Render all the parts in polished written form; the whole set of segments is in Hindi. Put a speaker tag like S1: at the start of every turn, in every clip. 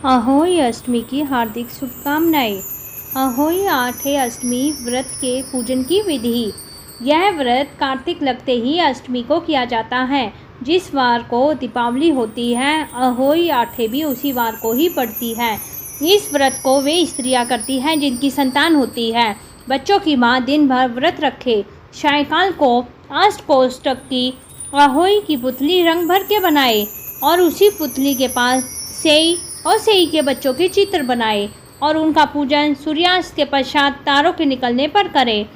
S1: अहोई अष्टमी की हार्दिक शुभकामनाएं। अहोई आठे अष्टमी व्रत के पूजन की विधि। यह व्रत कार्तिक लगते ही अष्टमी को किया जाता है। जिस वार को दीपावली होती है, अहोई आठे भी उसी वार को ही पड़ती है। इस व्रत को वे स्त्रियां करती हैं जिनकी संतान होती है। बच्चों की मां दिन भर व्रत रखे, सायंकाल को अष्टकोष्ठक की अहोई की पुतली रंग भर के बनाए और उसी पुतली के पास सेई और सेई के बच्चों के चित्र बनाए और उनका पूजन सूर्यास्त के पश्चात तारों के निकलने पर करें।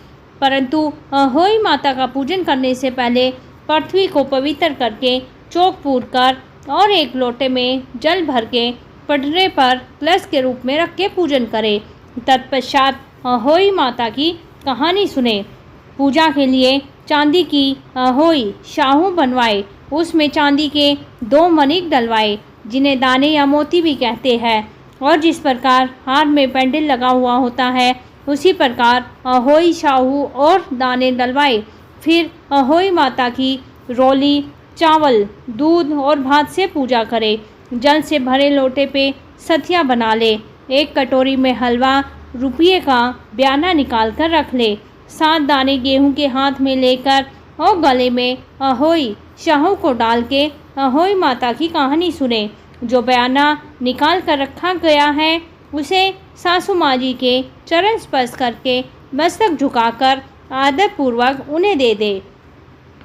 S1: परंतु अहोई माता का पूजन करने से पहले पृथ्वी को पवित्र करके चौक पूर कर और एक लोटे में जल भर के पटरे पर कलश के रूप में रख के पूजन करें। तत्पश्चात अहोई माता की कहानी सुने। पूजा के लिए चांदी की अहोई शाहू बनवाए, उसमें चांदी के 2 मणिक डलवाए जिन्हें दाने या मोती भी कहते हैं, और जिस प्रकार हार में पेंडल लगा हुआ होता है उसी प्रकार अहोई शाहू और दाने डलवाए। फिर अहोई माता की रोली, चावल, दूध और भात से पूजा करे। जल से भरे लोटे पे सथिया बना ले। एक कटोरी में हलवा रुपये का ब्याना निकाल कर रख ले। 7 दाने गेहूं के हाथ में लेकर और गले में अहोई शाहू को डाल के अहोई माता की कहानी सुने। जो बयाना निकाल कर रखा गया है उसे सासू माँ जी के चरण स्पर्श करके मस्तक झुकाकर आदरपूर्वक उन्हें दे दे।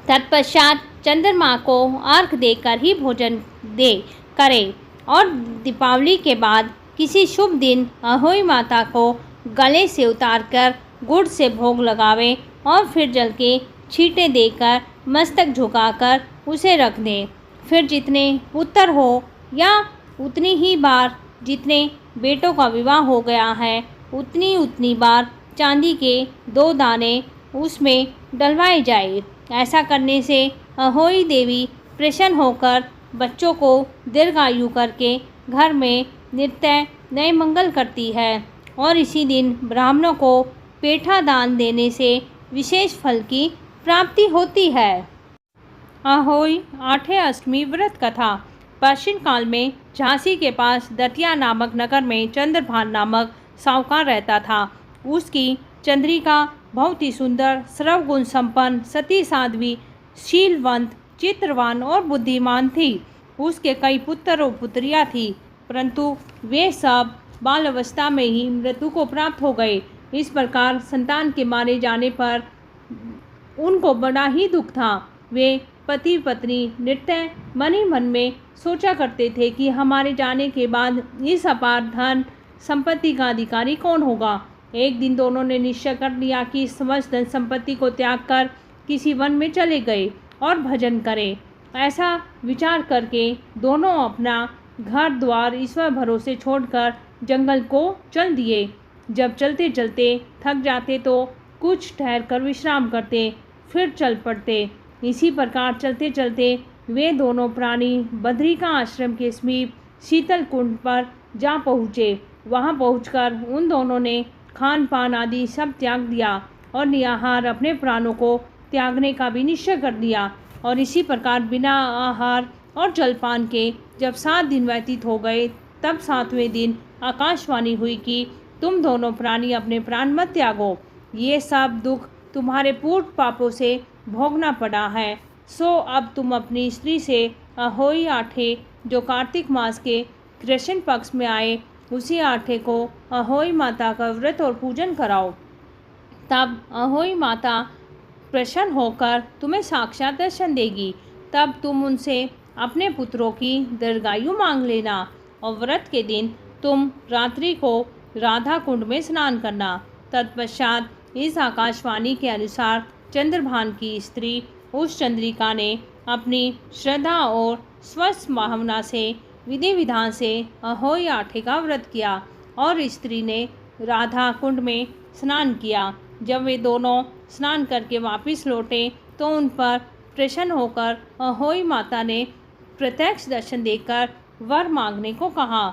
S1: तत्पश्चात चंद्रमा को अर्घ देकर ही भोजन दे करे और दीपावली के बाद किसी शुभ दिन अहोई माता को गले से उतारकर गुड़ से भोग लगावे और फिर जल के छींटे देकर मस्तक झुकाकर उसे रख दें। फिर जितने उत्तर हो या उतनी ही बार जितने बेटों का विवाह हो गया है उतनी बार चांदी के 2 दाने उसमें डलवाए जाए। ऐसा करने से अहोई देवी प्रसन्न होकर बच्चों को दीर्घायु करके घर में नित्य नए मंगल करती है और इसी दिन ब्राह्मणों को पेठा दान देने से विशेष फल की प्राप्ति होती है। अहोई आठे अष्टमी व्रत कथा। प्राचीन काल में झांसी के पास दतिया नामक नगर में चंद्रभान नामक साहूकार रहता था। उसकी चंद्रिका बहुत ही सुंदर, सर्वगुण संपन्न, सती साध्वी, शीलवंत, चित्रवान और बुद्धिमान थी। उसके कई पुत्र और पुत्रियां थी, परंतु वे सब बाल अवस्था में ही मृत्यु को प्राप्त हो गए। इस प्रकार संतान के मारे जाने पर उनको बड़ा ही दुख था। वे पति पत्नी नित्य मन ही मन में सोचा करते थे कि हमारे जाने के बाद इस अपार धन संपत्ति का अधिकारी कौन होगा। एक दिन दोनों ने निश्चय कर लिया कि समस्त धन संपत्ति को त्याग कर किसी वन में चले गए और भजन करें। ऐसा विचार करके दोनों अपना घर द्वार ईश्वर भरोसे छोड़कर जंगल को चल दिए। जब चलते चलते थक जाते तो कुछ ठहर कर विश्राम करते, फिर चल पड़ते। इसी प्रकार चलते चलते वे दोनों प्राणी बद्रिका आश्रम के समीप शीतल कुंड पर जा पहुँचे। वहाँ पहुंचकर उन दोनों ने खान पान आदि सब त्याग दिया और निराहार अपने प्राणों को त्यागने का भी निश्चय कर लिया। और इसी प्रकार बिना आहार और जलपान के जब 7 दिन व्यतीत हो गए, तब 7वें दिन आकाशवाणी हुई कि तुम दोनों प्राणी अपने प्राण मत त्यागो। ये सब दुख तुम्हारे पूर्व पापों से भोगना पड़ा है। सो अब तुम अपनी स्त्री से अहोई आठे जो कार्तिक मास के कृष्ण पक्ष में आए उसी आठे को अहोई माता का व्रत और पूजन कराओ। तब अहोई माता प्रसन्न होकर तुम्हें साक्षात दर्शन देगी। तब तुम उनसे अपने पुत्रों की दीर्घायु मांग लेना और व्रत के दिन तुम रात्रि को राधा कुंड में स्नान करना। तत्पश्चात इस आकाशवाणी के अनुसार चंद्रभान की स्त्री उस चंद्रिका ने अपनी श्रद्धा और स्वस्थ भावना से विधि विधान से अहोई आठे का व्रत किया और स्त्री ने राधा कुंड में स्नान किया। जब वे दोनों स्नान करके वापस लौटे तो उन पर प्रसन्न होकर अहोई माता ने प्रत्यक्ष दर्शन देकर वर मांगने को कहा।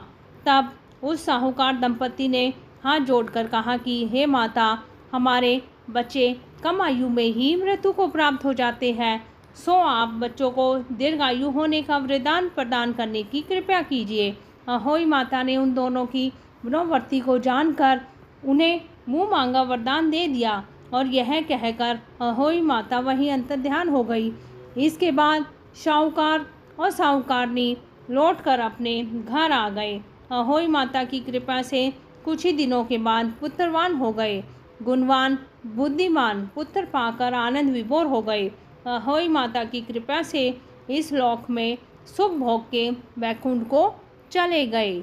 S1: तब उस साहूकार दंपति ने हाथ जोड़कर कहा कि हे माता, हमारे बच्चे कम आयु में ही मृत्यु को प्राप्त हो जाते हैं, सो आप बच्चों को दीर्घायु होने का वरदान प्रदान करने की कृपा कीजिए। अहोई माता ने उन दोनों की मनोवृत्ति को जानकर उन्हें मुँह मांगा वरदान दे दिया और यह कहकर अहोई माता वहीं अंतर्ध्यान हो गई। इसके बाद शाहूकार और साहूकारनी लौटकर अपने घर आ गए। अहोई माता की कृपा से कुछ ही दिनों के बाद पुत्रवान हो गए। गुणवान बुद्धिमान पुत्र पाकर आनंद विभोर हो गए। अहोई माता की कृपा से इस लोक में सुख भोग के वैकुंठ को चले गए।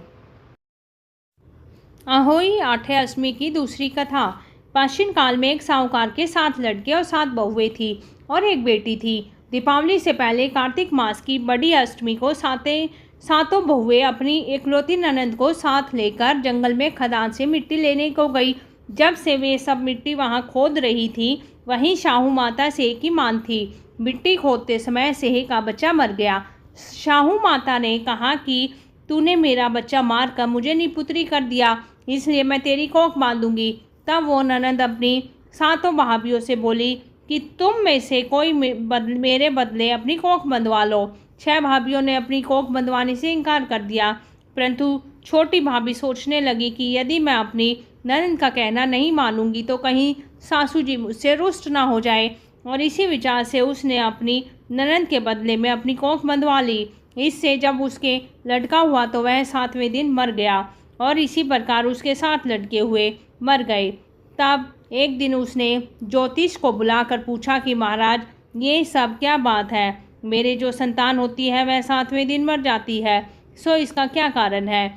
S1: अहोई आठे अष्टमी की दूसरी कथा। प्राचीन काल में एक साहूकार के 7 लड़के और 7 बहुएं थी और एक बेटी थी। दीपावली से पहले कार्तिक मास की बड़ी अष्टमी को सातों बहुएं अपनी इकलौती ननद को साथ लेकर जंगल में खदान से मिट्टी लेने को गई। जब से वे सब मिट्टी वहां खोद रही थी, वहीं शाहू माता सेह की मान थी। मिट्टी खोदते समय सेह का बच्चा मर गया। शाहू माता ने कहा कि तूने मेरा बच्चा मार कर मुझे निपुत्री कर दिया, इसलिए मैं तेरी कोख बांधूंगी। तब वो ननद अपनी 7 भाभियों से बोली कि तुम में से कोई मेरे बदले अपनी कोख बंधवा लो। 6 भाभियों ने अपनी कोख बंधवाने से इनकार कर दिया, परंतु छोटी भाभी सोचने लगी कि यदि मैं अपनी ननद का कहना नहीं मानूंगी तो कहीं सासू जी मुझसे रुष्ट ना हो जाए, और इसी विचार से उसने अपनी ननद के बदले में अपनी कोख बंधवा ली। इससे जब उसके लड़का हुआ तो वह 7वें दिन मर गया और इसी प्रकार उसके 7 लड़के हुए मर गए। तब एक दिन उसने ज्योतिष को बुलाकर पूछा कि महाराज, ये सब क्या बात है? मेरे जो संतान होती है वह 7वें दिन मर जाती है, सो इसका क्या कारण है?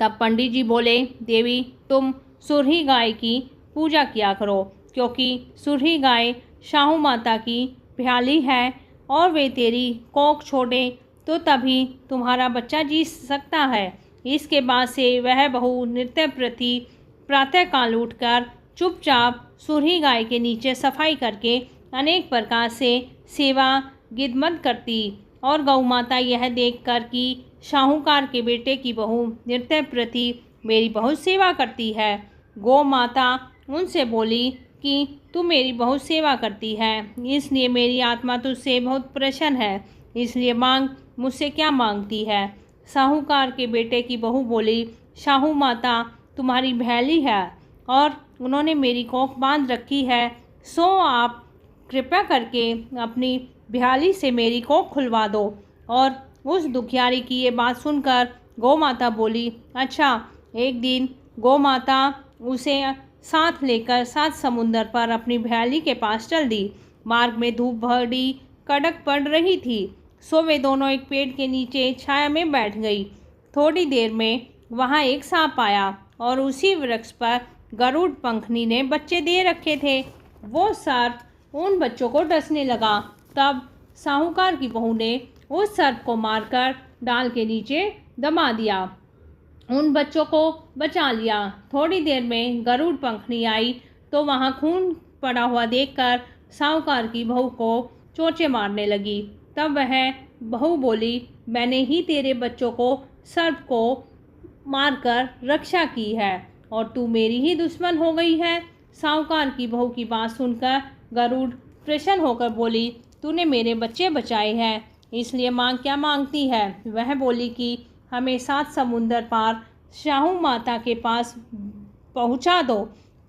S1: तब पंडित जी बोले, देवी तुम सुरही गाय की पूजा किया करो, क्योंकि सुरही गाय शाहू माता की प्याली है और वे तेरी कोख छोड़े तो तभी तुम्हारा बच्चा जी सकता है। इसके बाद से वह बहू नित्य प्रति प्रातःकाल उठकर चुपचाप सुरही गाय के नीचे सफाई करके अनेक प्रकार से सेवा गिदमत करती, और गौ माता यह देखकर कि शाहूकार के बेटे की बहू नित्य प्रति मेरी बहुत सेवा करती है, गौ माता उनसे बोली कि तू मेरी बहुत सेवा करती है, इसलिए मेरी आत्मा तुझसे बहुत प्रसन्न है, इसलिए मांग, मुझसे क्या मांगती है? साहूकार के बेटे की बहू बोली, शाहू माता तुम्हारी भैली है और उन्होंने मेरी कोख बांध रखी है, सो आप कृपया करके अपनी भैली से मेरी कोख खुलवा दो। और उस दुखियारी की ये बात सुनकर गौ माता बोली, अच्छा। एक दिन गौ माता उसे साथ लेकर 7 समुंदर पर अपनी भैली के पास चल दी। मार्ग में धूप बड़ी कड़क पड़ रही थी, सो वे दोनों एक पेड़ के नीचे छाया में बैठ गई। थोड़ी देर में वहाँ एक सांप आया और उसी वृक्ष पर गरुड़ पंखनी ने बच्चे दे रखे थे। वो सर्प उन बच्चों को डसने लगा। तब साहूकार की बहू ने उस सर्प को मारकर डाल के नीचे दबा दिया, उन बच्चों को बचा लिया। थोड़ी देर में गरुड़ पंखनी आई तो वहाँ खून पड़ा हुआ देखकर साहूकार की बहू को चोंचे मारने लगी। तब वह बहू बोली, मैंने ही तेरे बच्चों को सर्प को मारकर रक्षा की है और तू मेरी ही दुश्मन हो गई है। साहूकार की बहू की बात सुनकर गरुड़ प्रसन्न होकर बोली, तूने मेरे बच्चे बचाए हैं, इसलिए मांग क्या मांगती है? वह बोली कि हमें 7 समुंदर पार शाहू माता के पास पहुंचा दो।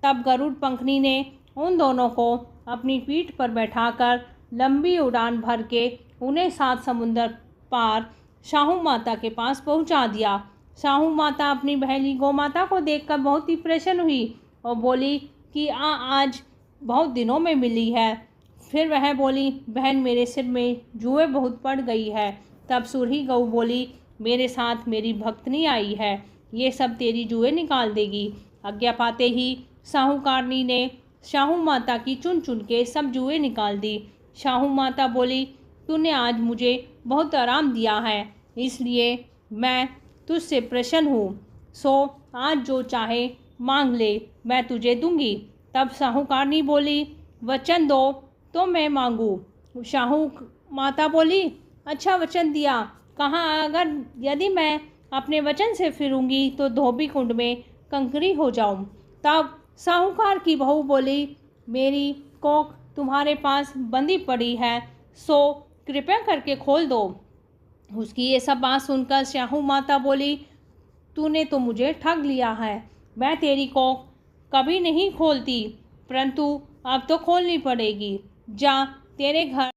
S1: तब गरुड़ पंखनी ने उन दोनों को अपनी पीठ पर बैठाकर लंबी उड़ान भर के उन्हें 7 समुंदर पार शाहू माता के पास पहुंचा दिया। शाहू माता अपनी बहली गौ माता को देखकर बहुत ही प्रसन्न हुई और बोली कि आज बहुत दिनों में मिली है। फिर वह बोली, बहन मेरे सिर में जुए बहुत पड़ गई है। तब सुरही गऊ बोली, मेरे साथ मेरी भक्तनी आई है, ये सब तेरी जुए निकाल देगी। आज्ञा पाते ही साहूकारनी ने शाहू माता की चुन चुन के सब जुए निकाल दी। शाहू माता बोली, तूने आज मुझे बहुत आराम दिया है, इसलिए मैं तुझसे प्रसन्न हूँ, सो आज जो चाहे मांग ले, मैं तुझे दूंगी। तब साहूकारनी बोली, वचन दो तो मैं मांगू। शाहू माता बोली, अच्छा वचन दिया, कहा अगर यदि मैं अपने वचन से फिरूंगी तो धोबी कुंड में कंकरी हो जाऊं। तब साहूकार की बहू बोली, मेरी कोख तुम्हारे पास बंदी पड़ी है, सो कृपया करके खोल दो। उसकी ये सब बात सुनकर शाहू माता बोली, तूने तो मुझे ठग लिया है। मैं तेरी कोख कभी नहीं खोलती, परंतु अब तो खोलनी पड़ेगी। जा तेरे घर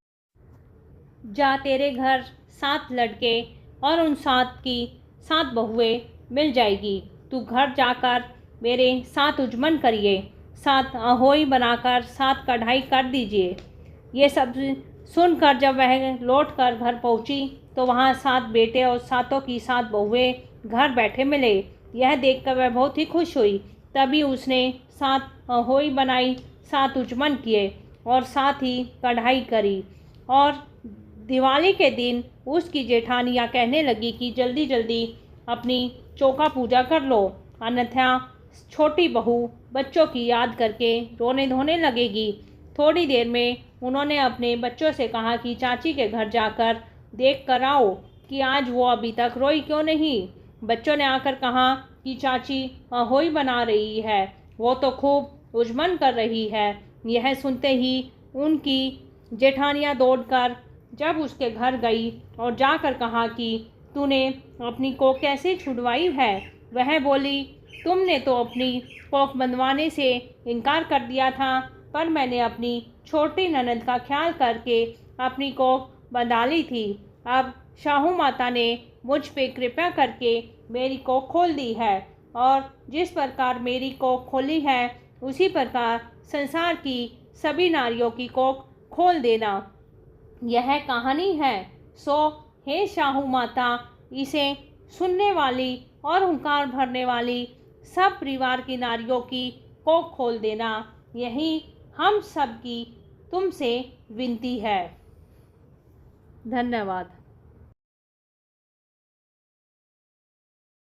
S1: तेरे घर 7 लड़के और उन 7 बहुएं मिल जाएगी। तू घर जाकर मेरे 7 उजमन करिए, 7 अहोई बनाकर 7 कढ़ाई कर दीजिए। ये सब सुनकर जब वह लौट कर घर पहुंची तो वहाँ 7 बेटे और 7 की 7 बहुएं घर बैठे मिले। यह देखकर वह बहुत ही खुश हुई। तभी उसने 7 अहोई बनाई, 7 उजमन किए और 7 ही कढ़ाई करी। और दिवाली के दिन उसकी जेठानियाँ कहने लगी कि जल्दी जल्दी अपनी चौका पूजा कर लो, अन्यथा छोटी बहू बच्चों की याद करके रोने धोने लगेगी। थोड़ी देर में उन्होंने अपने बच्चों से कहा कि चाची के घर जाकर देख कर आओ कि आज वो अभी तक रोई क्यों नहीं। बच्चों ने आकर कहा कि चाची अहोई बना रही है, वो तो खूब उजमन कर रही है। यह सुनते ही उनकी जेठानियाँ दौड़कर जब उसके घर गई और जाकर कहा कि तूने अपनी कोख कैसे छुड़वाई है। वह बोली, तुमने तो अपनी कोख बंधवाने से इनकार कर दिया था, पर मैंने अपनी छोटी ननद का ख्याल करके अपनी कोख बंधा ली थी। अब शाहू माता ने मुझ पे कृपा करके मेरी कोख खोल दी है, और जिस प्रकार मेरी कोख खोली है उसी प्रकार संसार की सभी नारियों की कोख खोल देना। यह कहानी है। सो हे शाहू माता, इसे सुनने वाली और हुंकार भरने वाली सब परिवार की नारियों की कोख खोल देना, यही हम सब की तुमसे विनती है। धन्यवाद।